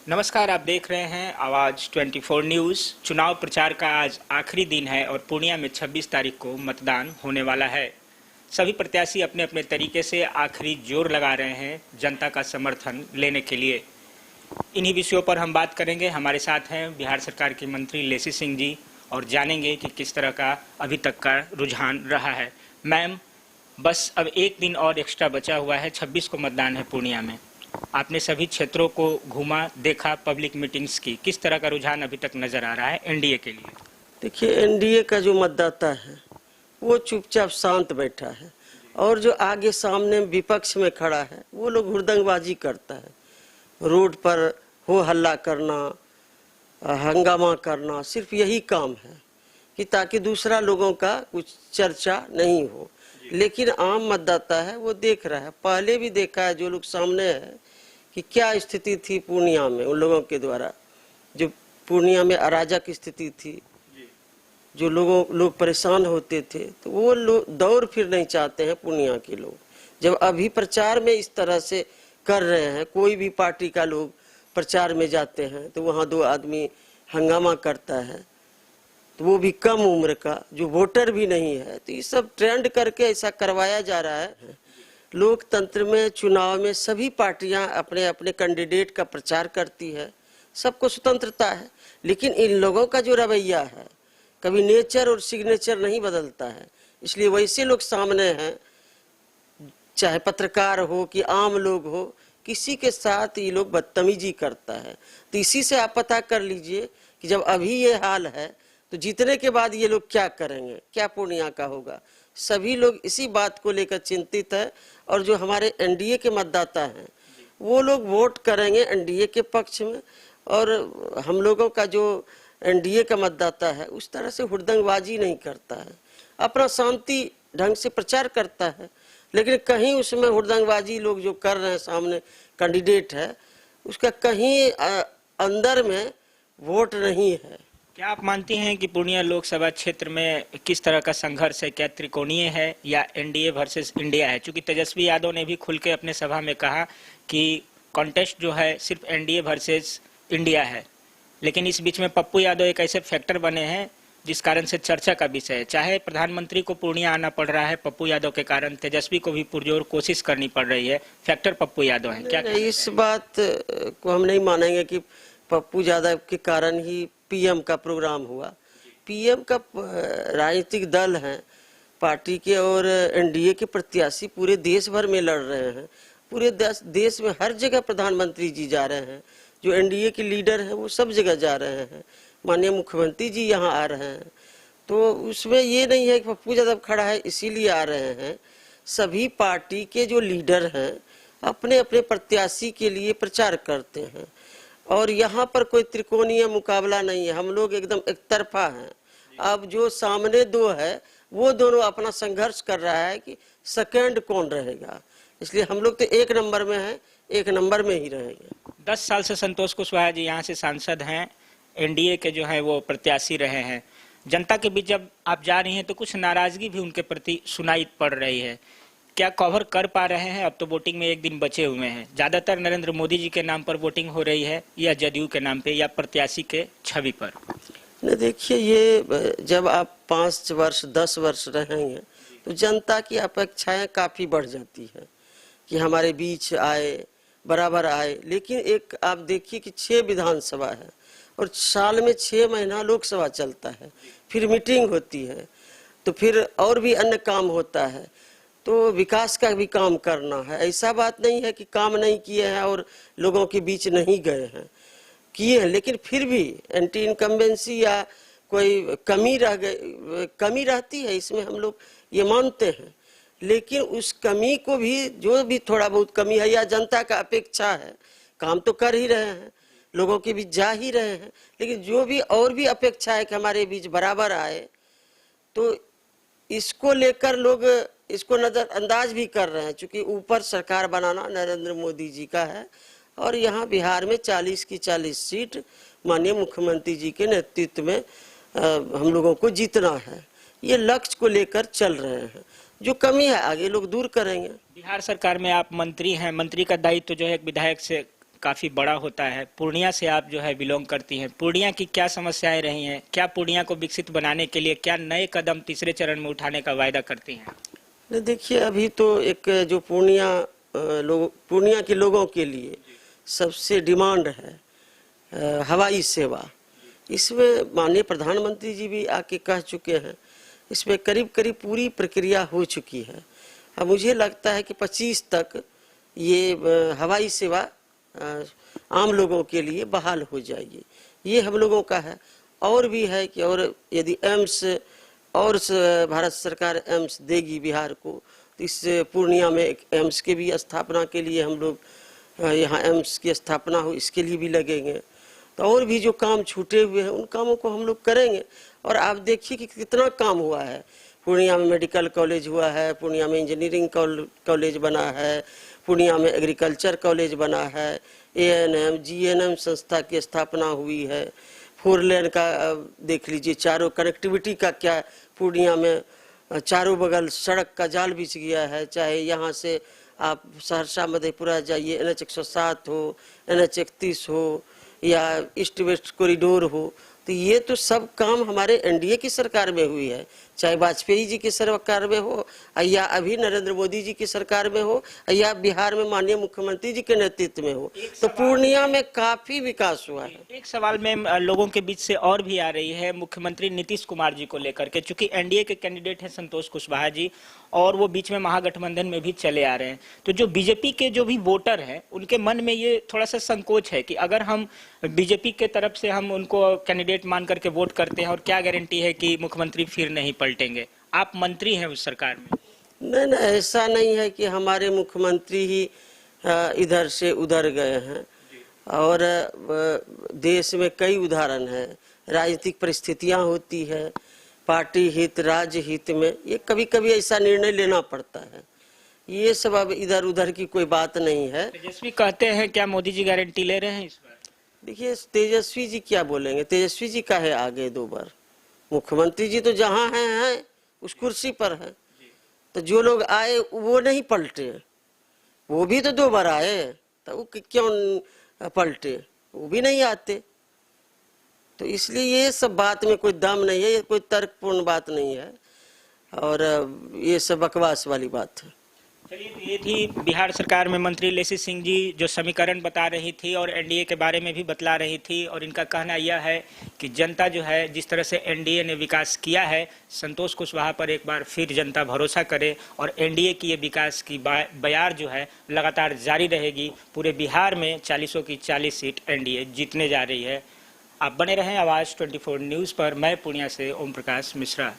नमस्कार, आप देख रहे हैं आवाज 24 न्यूज। चुनाव प्रचार का आज आखिरी दिन है और पूर्णिया में 26 तारीख को मतदान होने वाला है। सभी प्रत्याशी अपने अपने तरीके से आखिरी जोर लगा रहे हैं जनता का समर्थन लेने के लिए। इन्हीं विषयों पर हम बात करेंगे। हमारे साथ हैं बिहार सरकार के मंत्री लेसी सिंह जी और जानेंगे कि किस तरह का अभी तक का रुझान रहा है। मैम, बस अब एक दिन और एक्स्ट्रा बचा हुआ है, 26 को मतदान है पूर्णिया में। आपने सभी क्षेत्रों को घूमा, देखा, पब्लिक मीटिंग्स की, किस तरह का रुझान अभी तक नजर आ रहा है एनडीए के लिए? देखिए, एनडीए का जो मतदाता है वो चुपचाप शांत बैठा है और जो आगे सामने विपक्ष में खड़ा है वो लोग हुड़दंगबाजी करता है। रोड पर हो हल्ला करना, हंगामा करना, सिर्फ यही काम है कि ताकि दूसरा लोगों का कुछ चर्चा नहीं हो। लेकिन आम मतदाता है वो देख रहा है, पहले भी देखा है जो लोग सामने है कि क्या स्थिति थी पूर्णिया में उन लोगों के द्वारा, जो पूर्णिया में अराजक स्थिति थी, जो लोग परेशान होते थे, तो वो लोग दौड़ फिर नहीं चाहते हैं पूर्णिया के लोग। जब अभी प्रचार में इस तरह से कर रहे हैं, कोई भी पार्टी का लोग प्रचार में जाते हैं तो वहाँ दो आदमी हंगामा करता है, तो वो भी कम उम्र का, जो वोटर भी नहीं है, तो ये सब ट्रेंड करके ऐसा करवाया जा रहा है। लोकतंत्र में, चुनाव में सभी पार्टियां अपने अपने कैंडिडेट का प्रचार करती है, सबको स्वतंत्रता है, लेकिन इन लोगों का जो रवैया है कभी नेचर और सिग्नेचर नहीं बदलता है। इसलिए वैसे लोग सामने हैं, चाहे पत्रकार हो कि आम लोग हो, किसी के साथ ये लोग बदतमीजी करता है। तो इसी से आप पता कर लीजिए कि जब अभी ये हाल है तो जीतने के बाद ये लोग क्या करेंगे, क्या पूर्णिया का होगा। सभी लोग इसी बात को लेकर चिंतित है और जो हमारे एनडीए के मतदाता हैं वो लोग वोट करेंगे एनडीए के पक्ष में। और हम लोगों का जो एनडीए का मतदाता है उस तरह से हुड़दंगबाजी नहीं करता है, अपना शांति ढंग से प्रचार करता है। लेकिन कहीं उसमें हुड़दंगबाजी लोग जो कर रहे हैं, सामने कैंडिडेट है उसका कहीं अंदर में वोट नहीं है। क्या आप मानती हैं कि पूर्णिया लोकसभा क्षेत्र में किस तरह का संघर्ष है? क्या त्रिकोणीय है या एनडीए वर्सेस इंडिया है? क्योंकि तेजस्वी यादव ने भी खुल के अपने सभा में कहा कि कॉन्टेस्ट जो है सिर्फ एनडीए वर्सेस इंडिया है, लेकिन इस बीच में पप्पू यादव एक ऐसे फैक्टर बने हैं जिस कारण से चर्चा का विषय है। चाहे प्रधानमंत्री को पूर्णिया आना पड़ रहा है पप्पू यादव के कारण, तेजस्वी को भी पुरजोर कोशिश करनी पड़ रही है, फैक्टर पप्पू यादव है। क्या इस बात को हम नहीं मानेंगे कि पप्पू यादव के कारण ही पीएम का प्रोग्राम हुआ। पीएम का राजनीतिक दल है पार्टी के और एनडीए के प्रत्याशी पूरे देश भर में लड़ रहे हैं। पूरे देश में हर जगह प्रधानमंत्री जी जा रहे हैं, जो एनडीए के लीडर हैं वो सब जगह जा रहे हैं, माननीय मुख्यमंत्री जी यहाँ आ रहे हैं। तो उसमें ये नहीं है कि पप्पू यादव खड़ा है इसीलिए आ रहे हैं। सभी पार्टी के जो लीडर हैं अपने अपने प्रत्याशी के लिए प्रचार करते हैं और यहाँ पर कोई त्रिकोणीय मुकाबला नहीं है, हम लोग एकदम एक तरफा हैं। अब जो सामने दो है वो दोनों अपना संघर्ष कर रहा है कि सेकंड कौन रहेगा, इसलिए हम लोग तो एक नंबर में हैं, एक नंबर में ही रहेंगे। 10 साल से संतोष कुशवाहा जी यहाँ से सांसद हैं, एनडीए के जो है वो प्रत्याशी रहे हैं। जनता के बीच जब आप जा रही हैं तो कुछ नाराजगी भी उनके प्रति सुनाई पड़ रही है, क्या कवर कर पा रहे हैं? अब तो वोटिंग में एक दिन बचे हुए हैं, ज्यादातर नरेंद्र मोदी जी के नाम पर वोटिंग हो रही है या जदयू के नाम पे या प्रत्याशी के छवि पर? नहीं, देखिए, ये जब आप 5 वर्ष 10 वर्ष रहेंगे तो जनता की अपेक्षाएं काफी बढ़ जाती है कि हमारे बीच आए, बराबर आए। लेकिन एक आप देखिए कि 6 विधानसभा है और साल में 6 महीना लोकसभा चलता है, फिर मीटिंग होती है, तो फिर और भी अन्य काम होता है, तो विकास का भी काम करना है। ऐसा बात नहीं है कि काम नहीं किए हैं और लोगों के बीच नहीं गए हैं, किए हैं, लेकिन फिर भी एंटी इनकम्बेंसी या कोई कमी रहती है, इसमें हम लोग ये मानते हैं। लेकिन उस कमी को भी, जो भी थोड़ा बहुत कमी है या जनता का अपेक्षा है, काम तो कर ही रहे हैं, लोगों के बीच जा ही रहे हैं, लेकिन जो भी और भी अपेक्षा है कि हमारे बीच बराबर आए, तो इसको लेकर लोग इसको नजरअंदाज भी कर रहे हैं। चूंकि ऊपर सरकार बनाना नरेंद्र मोदी जी का है और यहाँ बिहार में 40 की 40 सीट माननीय मुख्यमंत्री जी के नेतृत्व में हम लोगों को जीतना है, ये लक्ष्य को लेकर चल रहे हैं। जो कमी है आगे लोग दूर करेंगे। बिहार सरकार में आप मंत्री हैं, मंत्री का दायित्व जो है एक विधायक से काफी बड़ा होता है। पूर्णिया से आप जो है बिलोंग करती हैं, पूर्णिया की क्या समस्याएं रही हैं, क्या पूर्णिया को विकसित बनाने के लिए क्या नए कदम तीसरे चरण में उठाने का वायदा करती हैं? नहीं, देखिए अभी तो एक जो पूर्णिया के लोगों के लिए सबसे डिमांड है हवाई सेवा। इसमें माननीय प्रधानमंत्री जी भी आके कह चुके हैं, इसमें करीब करीब पूरी प्रक्रिया हो चुकी है। अब मुझे लगता है कि 25 तक ये हवाई सेवा आम लोगों के लिए बहाल हो जाएगी। ये हम लोगों का है। और भी है कि और यदि एम्स और भारत सरकार एम्स देगी बिहार को, तो इस पूर्णिया में एक एम्स के भी स्थापना के लिए हम लोग यहाँ एम्स की स्थापना हो इसके लिए भी लगेंगे। तो और भी जो काम छूटे हुए हैं उन कामों को हम लोग करेंगे। और आप देखिए कि कितना काम हुआ है। पूर्णिया में मेडिकल कॉलेज हुआ है, पूर्णिया में इंजीनियरिंग कॉलेज बना है, पूर्णिया में एग्रीकल्चर कॉलेज बना है, ANM GNM संस्था की स्थापना हुई है। 4 लेन का देख लीजिए, चारों कनेक्टिविटी का क्या पूर्णिया में चारों बगल सड़क का जाल बिछ गया है। चाहे यहाँ से आप सहरसा मधेपुरा जाइए, NH 107 हो, NH 31 हो या ईस्ट वेस्ट कॉरिडोर हो, तो ये तो सब काम हमारे NDA की सरकार में हुई है। चाहे वाजपेयी जी की सरकार में हो या अभी नरेंद्र मोदी जी की सरकार में हो या बिहार में माननीय मुख्यमंत्री जी के नेतृत्व में हो, तो पूर्णिया में काफी विकास हुआ है। एक सवाल में लोगों के बीच से और भी आ रही है मुख्यमंत्री नीतीश कुमार जी को लेकर के, चूंकि NDA के कैंडिडेट हैं संतोष कुशवाहा जी और वो बीच में महागठबंधन में भी चले आ रहे हैं, तो जो बीजेपी के जो भी वोटर हैं उनके मन में ये थोड़ा सा संकोच है कि अगर हम बीजेपी के तरफ से हम उनको कैंडिडेट मान करके वोट करते हैं और क्या गारंटी है कि मुख्यमंत्री फिर नहीं पलटेंगे। आप मंत्री हैं उस सरकार में। नहीं, ऐसा नहीं है कि हमारे मुख्यमंत्री ही इधर से उधर गए हैं। और देश में कई उदाहरण है। राजनीतिक परिस्थितियां होती है, पार्टी हित राज्य हित में ये कभी कभी ऐसा निर्णय लेना पड़ता है। ये सब अब इधर उधर की कोई बात नहीं है। तेजस्वी कहते हैं, क्या मोदी जी गारंटी ले रहे हैं इस बार? देखिए तेजस्वी जी क्या बोलेंगे, तेजस्वी जी का है आगे 2 बार। मुख्यमंत्री जी तो जहाँ हैं उस कुर्सी पर है, तो जो लोग आए वो नहीं पलटे। वो भी तो 2 बार आए, तो वो क्यों पलटे? वो भी नहीं आते। तो इसलिए ये सब बात में कोई दम नहीं है, ये कोई तर्कपूर्ण बात नहीं है और ये सब बकवास वाली बात है। चलिए, ये थी बिहार सरकार में मंत्री लेसी सिंह जी जो समीकरण बता रही थी और NDA के बारे में भी बतला रही थी। और इनका कहना यह है कि जनता जो है जिस तरह से NDA ने विकास किया है, संतोष कुशवाहा पर एक बार फिर जनता भरोसा करे और NDA की ये विकास की बयार जो है लगातार जारी रहेगी। पूरे बिहार में 40 की 40 सीट NDA जीतने जा रही है। आप बने रहें आवाज़ 24 न्यूज़ पर। मैं पूर्णिया से ओम प्रकाश मिश्रा।